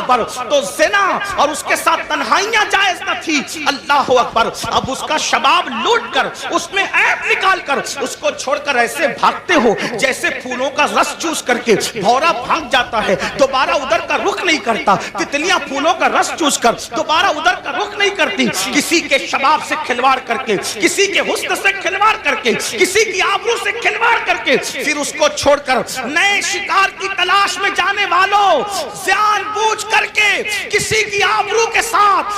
اکبر، تو زنا اور اس کے ساتھ تنہائیاں جائز نہ تھی، اللہ اکبر، اب اس کا شباب لوٹ کر اس میں عیب نکال کر اس کو چھوڑ کر ایسے بھاگتے ہو جیسے پھولوں کا رس چوس کر کے بھورا بھاگ جاتا ہے، دوبارہ ادھر کا رخ نہیں کرتا، تتلیاں پھولوں کا رس چوس کر دوبارہ ادھر کا رخ نہیں کرتی، کسی کے شباب سے کھلواڑ کر کے، کسی کے حسن سے کھلواڑ کر کے، کسی کی آبرو سے کھلواڑ کر کے پھر اس کو چھوڑ کر نئے شکار کی تلاش میں جانے والوں، جان بوجھ کر کے کسی کی آبرو کے ساتھ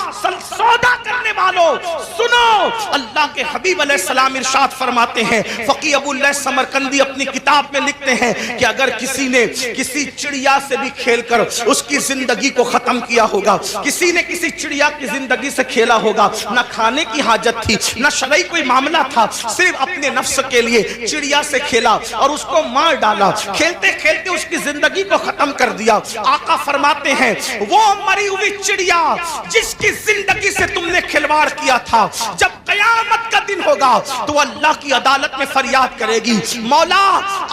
سودا کرنے والوں، سنو اللہ کے حبیب علیہ السلام ارشاد فرماتے ہیں، فقی ابو اللہ سمرقندی اپنی کتاب میں لکھتے ہیں کہ اگر کسی نے کسی چڑیا سے بھی کھیل کر اس کی زندگی کو ختم کیا ہوگا، کسی نے کسی چڑیا کی زندگی سے کھیلا ہوگا، نہ کھانے کی حاجت تھی، نہ شرعی کوئی معاملہ تھا، صرف اپنے نفس کے لیے چڑیا سے کھیلا اور اس کو مار ڈالا، کھیلتے کھیلتے اس کی زندگی کو ختم کر دیا، آقا فرماتے ہیں وہ مری ہوئی چڑیا جس کی زندگی سے تم نے کھلواڑ کیا تھا، جب قیامت کا دن ہوگا تو اللہ کی عدالت میں فریاد کرے گی، مولا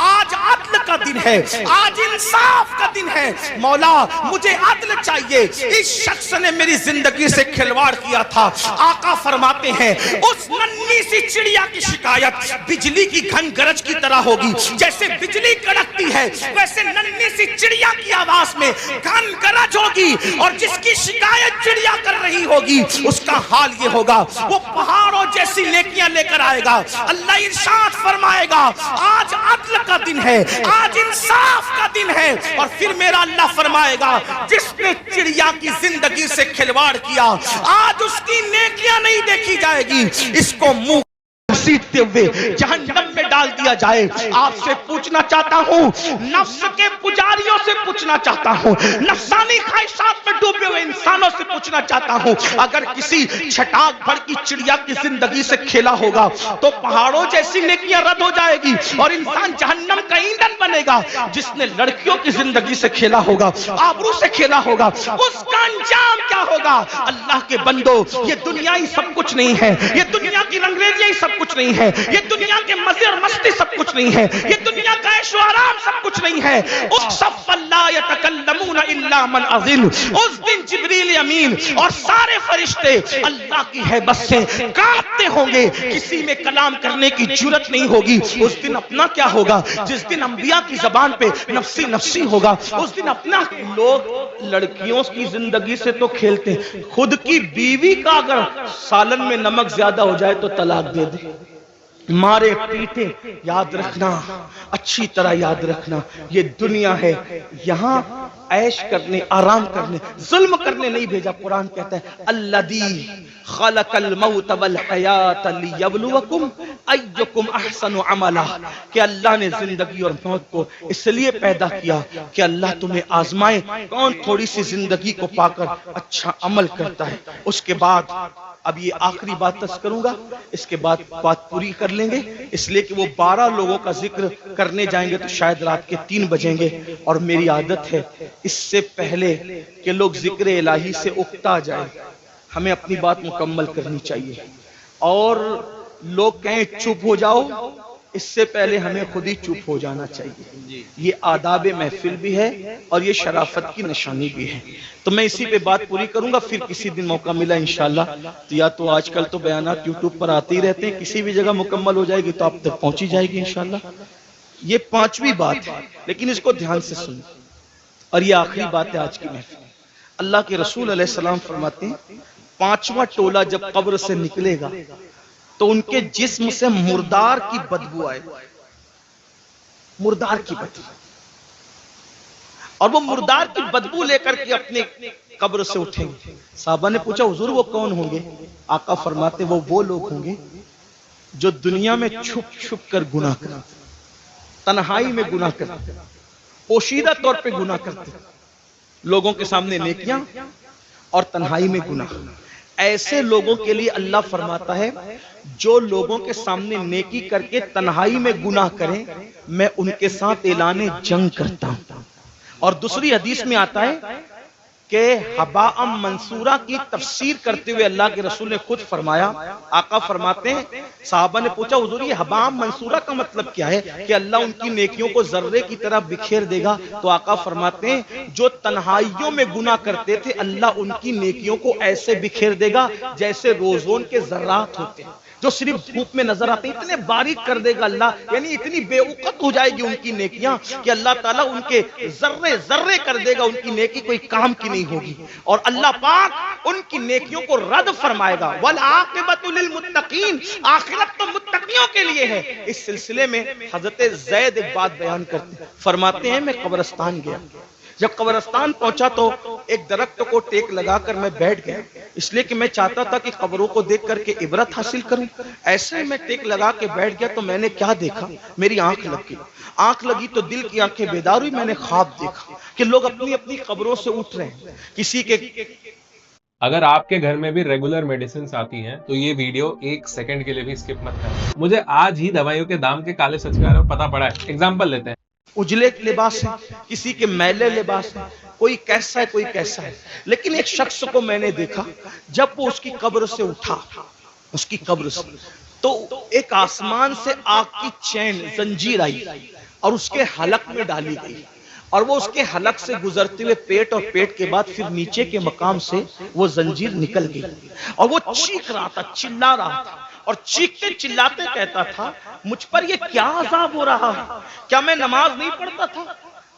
آج عدل کا دن ہے، آج انصاف کا دن ہے، مولا مجھے عدل چاہیے، اس شخص نے میری زندگی سے کھلواڑ کیا تھا۔ آقا فرماتے ہیں اس ننھی سی چڑیا کی شکایت بجلی کی گھن گرج کی طرح ہوگی، جیسے بجلی کڑکتی ہے ویسے ننھی سی چڑیا کی آواز میں گھن گرج ہوگی، اور جس کی شکایت چڑیا کر رہی ہوگی اس کا حال یہ ہوگا، وہ پہاڑوں جیسی نیکیاں لے کر آئے گا، اللہ ارشاد فرمائے گا آج عدل کا دن ہے، آج انصاف کا دن ہے، اور پھر میرا اللہ فرمائے گا جس نے چڑیا کی زندگی سے کھلواڑ کیا آج اس کی نیکیاں نہیں دیکھی جائے گی، اس کو منہ سیدھتے ہوئے جہنم میں ڈال دیا جائے۔ آپ سے پوچھنا چاہتا ہوں، نفس کے پجاریوں سے پوچھنا چاہتا ہوں، نفسانی خواہشات میں ڈوبے ہوئے انسانوں سے پوچھنا چاہتا ہوں، اگر کسی چھٹاک بھر کی چڑیا کی زندگی سے کھیلا ہوگا تو پہاڑوں جیسی نیکیاں رد ہو جائے گی اور انسان جہنم کا ایندھن بنے گا۔ جس نے لڑکیوں کی زندگی سے کھیلا ہوگا، آبرو سے کھیلا ہوگا، اس کا انجام کیا ہوگا؟ اللہ کے بندو، یہ دنیا ہی سب کچھ نہیں ہے، یہ دنیا کی رنگریزیاں ہی سب کچھ نہیں ہے، یہ دنیا کے مزے اور مستی سب کچھ نہیں ہے، یہ دنیا کا عیش و آرام سب کچھ نہیں ہے۔ اصف لا یتکلمون الا من اذن، اس دن جبریل امین اور سارے فرشتے اللہ کی ہیبت سے کانپتے ہوں گے، کسی میں کلام کرنے کی جرات نہیں ہوگی۔ اس دن اپنا کیا ہوگا؟ جس دن انبیاء کی زبان پہ نفسی نفسی ہوگا، اس دن اپنا۔ لوگ لڑکیوں کی زندگی سے تو کھیلتے ہیں، خود کی بیوی کا اگر سالن میں نمک زیادہ ہو جائے تو طلاق دے دے، مارے پیٹے۔ یاد رکھنا، اچھی طرح یاد رکھنا، یہ دنیا ہے، یہاں عیش کرنے، آرام کرنے، ظلم کرنے نہیں بھیجا۔ قرآن کہتا ہے الذی خلق الموت والحیات لیبلوکم ایکم احسن عملا، کہ اللہ نے زندگی اور موت کو اس لیے پیدا کیا کہ اللہ تمہیں آزمائے کون تھوڑی سی زندگی کو پا کر اچھا عمل کرتا ہے۔ اس کے بعد اب یہ آخری بات کروں گا، اس کے بعد بات پوری کر لیں گے، اس لیے کہ وہ 12 لوگوں کا ذکر کرنے جائیں گے تو شاید رات کے 3 بجیں گے، اور میری عادت ہے اس سے پہلے کہ لوگ ذکر الہی سے اکتا جائیں، ہمیں اپنی بات مکمل کرنی چاہیے، اور لوگ کہیں چپ ہو جاؤ، اس سے پہلے ہمیں خود ہی چپ ہو جانا چاہیے۔ یہ آداب محفل بھی ہے اور یہ شرافت کی نشانی بھی ہے۔ تو میں اسی پہ بات پوری کروں گا، پھر کسی دن موقع ملا انشاءاللہ تو یا تو آج کل تو بیانات یوٹیوب پر آتے ہی رہتے ہیں، کسی بھی جگہ مکمل ہو جائے گی تو آپ تک پہنچی جائے گی انشاءاللہ۔ یہ 5ویں بات ہے، لیکن اس کو دھیان سے سنیں، اور یہ آخری بات ہے آج کی محفل۔ اللہ کے رسول علیہ السلام فرماتے ہیں 5واں ٹولہ جب قبر سے نکلے گا تو ان کے جسم سے مردار کی بدبو آئے، مردار کی بدبو، اور وہ مردار کی بدبو لے کر کے اپنے قبر سے اٹھیں گے۔ صحابہ نے پوچھا حضور وہ کون ہوں گے؟ آقا فرماتے وہ لوگ ہوں گے جو دنیا میں چھپ چھپ کر گناہ کرتے، تنہائی میں گناہ کرتے، پوشیدہ طور پہ گناہ کرتے، لوگوں کے سامنے نیکیاں اور تنہائی میں گناہ۔ ایسے لوگوں کے لیے اللہ فرماتا ہے جو لوگوں کے سامنے نیکی کر کے تنہائی میں گناہ کریں، میں ان کے ساتھ اعلان جنگ کرتا ہوں۔ اور دوسری حدیث میں آتا ہے کہ ہباء منصورہ کی تفسیر کرتے ہوئے اللہ کے رسول نے خود فرمایا، آقا فرماتے ہیں صحابہ نے پوچھا حضور یہ ہباء منصورہ کا مطلب کیا ہے کہ اللہ ان کی نیکیوں کو ذرے کی طرح بکھیر دے گا؟ تو آقا فرماتے ہیں جو تنہائیوں میں گناہ کرتے تھے اللہ ان کی نیکیوں کو ایسے بکھیر دے گا جیسے روزون کے ذرات ہوتے ہیں جو صرف دھوپ میں نظر آتے ہیں، اتنے باریک کر دے گا اللہ، یعنی اتنی بے وقت ہو جائے گی ان کی نیکیاں کہ اللہ تعالیٰ ان کے ذرے ذرے کر دے گا، ان کی نیکی کوئی کام کی نہیں ہوگی، اور اللہ پاک ان کی نیکیوں کو رد فرمائے گا۔ وَالْعَاقِبَةُ لِلْمُتَّقِينَ، آخرت تو متقیوں کے لیے ہے۔ اس سلسلے میں حضرت زید ایک بات بیان کرتے ہیں، فرماتے ہیں میں قبرستان گیا، جب قبرستان پہنچا تو ایک درخت کو ٹیک لگا کر میں بیٹھ گیا، اس لیے کہ میں چاہتا تھا کہ قبروں کو دیکھ کر کے عبرت حاصل کروں۔ ایسے میں ٹیک لگا کے بیٹھ گیا تو میں نے کیا دیکھا، میری آنکھ لگی، آنکھ لگی تو دل کی آنکھیں بیدار ہوئی، میں نے خواب دیکھا کہ لوگ اپنی اپنی قبروں سے اٹھ رہے ہیں، کسی کے اگر آپ کے گھر میں بھی ریگولر میڈیسنز آتی ہیں تو یہ ویڈیو ایک سیکنڈ کے لیے بھی اسکپ مت کریں۔ مجھے آج ہی دوائیوں کے دام کے کالے سچ کے بارے میں پتا پڑا ہے۔ اگزامپل لیتے ہیں، اجلے لباس ہے، کسی کے میلے لباس ہے، کوئی کیسا ہے کوئی کیسا ہے، لیکن ایک شخص کو میں نے دیکھا جب وہ اس کی قبر سے اٹھا، اس کی قبر سے تو ایک آسمان سے آگ کی چین زنجیر آئی اور اس کے حلق میں ڈالی گئی، اور وہ اس کے حلق سے گزرتے ہوئے پیٹ اور پیٹ کے بعد پھر نیچے کے مقام سے وہ زنجیر نکل گئی، اور وہ چیخ رہا تھا، چلا رہا تھا، اور چیختے چلاتے کہتا تھا مجھ پر یہ کیا عذاب ہو رہا ہے؟ کیا میں نماز نہیں پڑھتا تھا؟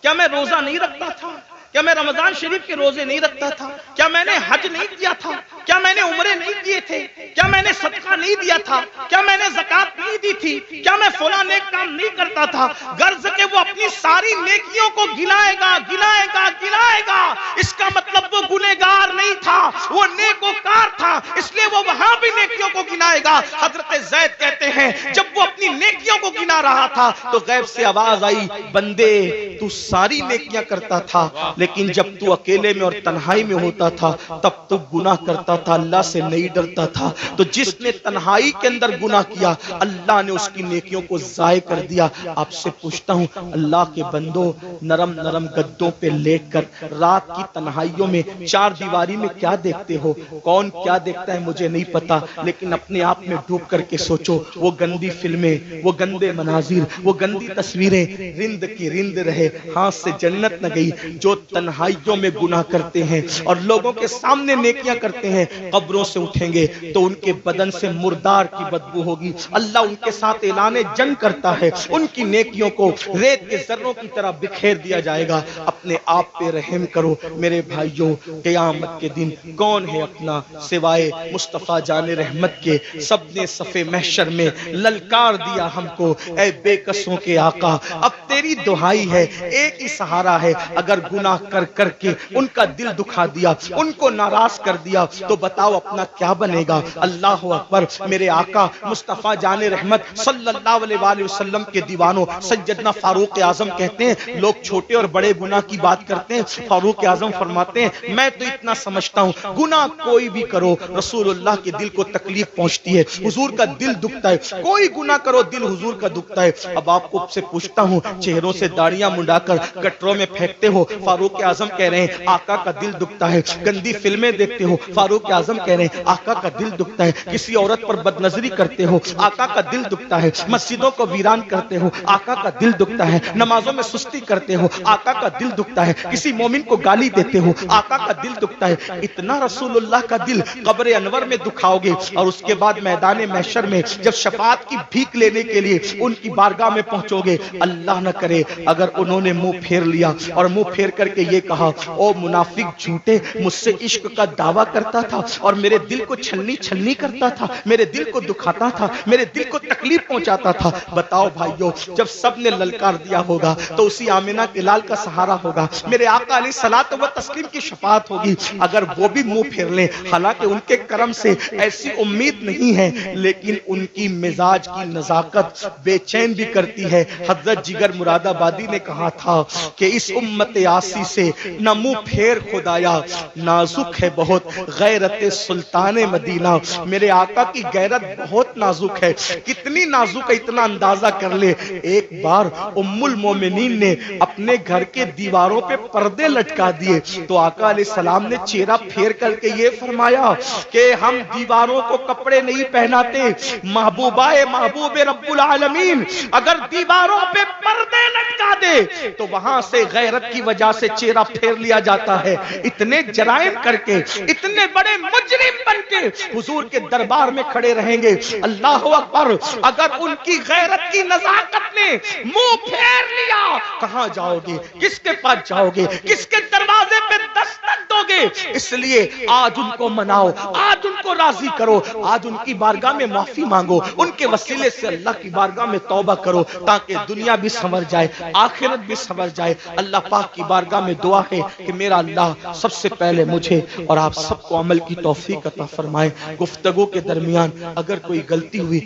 کیا میں روزہ نہیں رکھتا تھا؟ کیا میں رمضان شریف کے روزے نہیں رکھتا تھا؟ کیا میں نے حج نہیں کیا تھا؟ کیا میں نے عمرے نہیں کیے تھے؟ کیا میں نے صدقہ نہیں دیا تھا؟ کیا میں نے زکات نہیں دی تھی؟ کیا میں فلاں نیک کام نہیں کرتا تھا؟ غرض کہ وہ اپنی ساری نیکیوں کو گنائے گا گنائے گا گنائے گا، اس کا مطلب وہ گنہگار نہیں تھا، وہ نیکوکار تھا، اس لیے وہ وہاں بھی نیکیوں کو گنائے گا۔ حضرت زید کہتے ہیں جب وہ اپنی نیکیوں کو گنا رہا تھا تو غیب سے آواز آئی بندے تو ساری نیکیاں کرتا تھا، لیکن جب تو اکیلے میں اور تنہائی میں ہوتا تھا تب تو گناہ کرتا تھا، اللہ سے نہیں ڈرتا تھا، تو جس نے تنہائی کے اندر گناہ کیا اللہ نے اس کی نیکیوں کو ضائع کر دیا۔ آپ سے پوچھتا ہوں اللہ کے بندو، نرم نرم گدوں پہ لیٹ کر رات کی تنہائیوں میں چار دیواری میں کیا دیکھتے ہو؟ کون کیا دیکھتا ہے مجھے نہیں پتا، لیکن اپنے آپ میں ڈوب کر کے سوچو، وہ گندی فلمیں، وہ گندے مناظر، وہ گندی تصویریں رند کی رند رہے، ہاتھ سے جنت نہ گئی۔ جو تنہائیوں میں گناہ کرتے ہیں اور لوگوں کے سامنے نیکیاں کرتے ہیں، قبروں سے اٹھیں گے تو ان کے بدن سے مردار کی بدبو ہوگی، اللہ ان کے ساتھ اعلان جنگ کرتا ہے، ان کی نیکیوں کو ریت کے ذروں کی طرح بکھیر دیا جائے گا۔ اپنے آپ پہ رحم کرو میرے بھائیوں، قیامت کے دن کون ہے اپنا سوائے مصطفیٰ جان رحمت کے؟ سب نے صف محشر میں للکار دیا ہم کو، اے بے قصوں کے آقا اب تیری دہائی ہے، ایک ہی سہارا ہے، اگر گناہ کر کر کے ان کا دل دکھا دیا، ان کو ناراض کر دیا تو بتاؤ اپنا کیا بنے گا؟ اللہ اکبر۔ میرے آقا مصطفیٰ جان رحمت صلی اللہ علیہ وآلہ وسلم کے دیوانوں سیدنا فاروق اعظم کہتے ہیں لوگ چھوٹے اور بڑے گناہ کی بات کرتے ہیں، فاروق اعظم فرماتے ہیں میں تو اتنا سمجھتا ہوں گناہ کوئی بھی کرو رسول اللہ کے دل کو تکلیف پہنچتی ہے، حضور کا دل دکھتا ہے، کوئی گناہ کرو دل حضور کا دکھتا ہے۔ اب آپ کو سے پوچھتا ہوں چہروں سے داڑیاں منڈا کر گٹروں میں پھینکتے ہو، فاروق اعظم کہہ رہے ہیں آقا کا دل دکھتا ہے، گندی فلمیں دیکھتے ہو، فاروق اعظم کہہ رہے ہیں آقا کا دل دکھتا ہے، کسی عورت پر بد نظری کرتے ہو آقا کا دل دکھتا ہے، مسجدوں کو ویران کرتے ہو آقا کا دل دکھتا ہے، نمازوں میں سستی کرتے ہو آقا کا دل دکھتا ہے، کسی مومن کو گالی دیتے ہو آقا کا دل دکھتا ہے۔ اتنا رسول اللہ کا دل قبر انور میں دکھاؤ گے اور اس کے بعد میدان محشر میں جب شفاعت کی بھیک لینے کے لیے ان کی بارگاہ میں پہنچو گے، اللہ نہ کرے اگر انہوں نے منہ پھیر لیا اور منہ پھیر کر کے یہ کہا او منافق جھوٹے، مجھ سے عشق کا دعویٰ کرتا تھا اور میرے دل کو چھلنی چھلنی کرتا تھا، میرے دل کو دکھاتا تھا، میرے دل کو تکلیف پہنچاتا تھا، بتاؤ بھائیو جب سب نے للکار دیا ہوگا تو اسی آمنہ کے لال کا سہارا ہوگا، میرے آقا علیہ الصلوۃ والتسلیم کی شفاعت ہوگی۔ اگر وہ بھی منہ پھیر لیں، حالانکہ ان کے کرم سے ایسی امید نہیں ہے، لیکن ان کی مزاج کی نزاکت بے چین بھی کرتی ہے۔ حضرت جگر مراد آبادی نے کہا تھا کہ اس امت آسی سے نہ منہ پھیر خدایا، نازک ہے بہت غیرت سلطان مدینہ۔ میرے آقا کی غیرت بہت نازک ہے، کتنی نازک ہے اتنا اندازہ کر لے۔ ایک بار ام المومنین نے اپنے گھر کے دیواروں پہ پردے لٹکا دیے تو آقا علیہ السلام نے چہرہ پھیر کر کے یہ فرمایا کہ ہم دیواروں کو کپڑے نہیں پہناتے، محبوبہ محبوب رب العالمین اگر دیواروں پہ پردے لٹکا دے تو وہاں سے غیرت کی وجہ سے چہرہ پھیر لیا جاتا ہے۔ اتنے جرائم کر کے، اتنے بڑے مجرم بن کے حضور کے دربار میں کھڑے رہیں گے، اللہ اکبر، اگر ان کی غیرت کی نزاکت نے منہ پھیر لیا، کہاں جاؤ گے؟ کس کے پاس جاؤ گے؟ کس کے دروازے پہ دستک دو گے؟ اس لیے آج ان کو مناؤ، آج ان کو راضی کرو، آج ان کی بارگاہ میں معافی مانگو، ان کے وسیلے سے اللہ کی بارگاہ میں توبہ کرو تاکہ دنیا بھی سنور جائے، آخرت بھی سنور جائے۔ اللہ پاک کی بارگاہ میں دعا ہے کہ میرا اللہ سب سے پہلے مجھے اور آپ سب کو عمل کی توفیق عطا فرمائے۔ گفتگو کے درمیان اگر کوئی غلطی ہوئی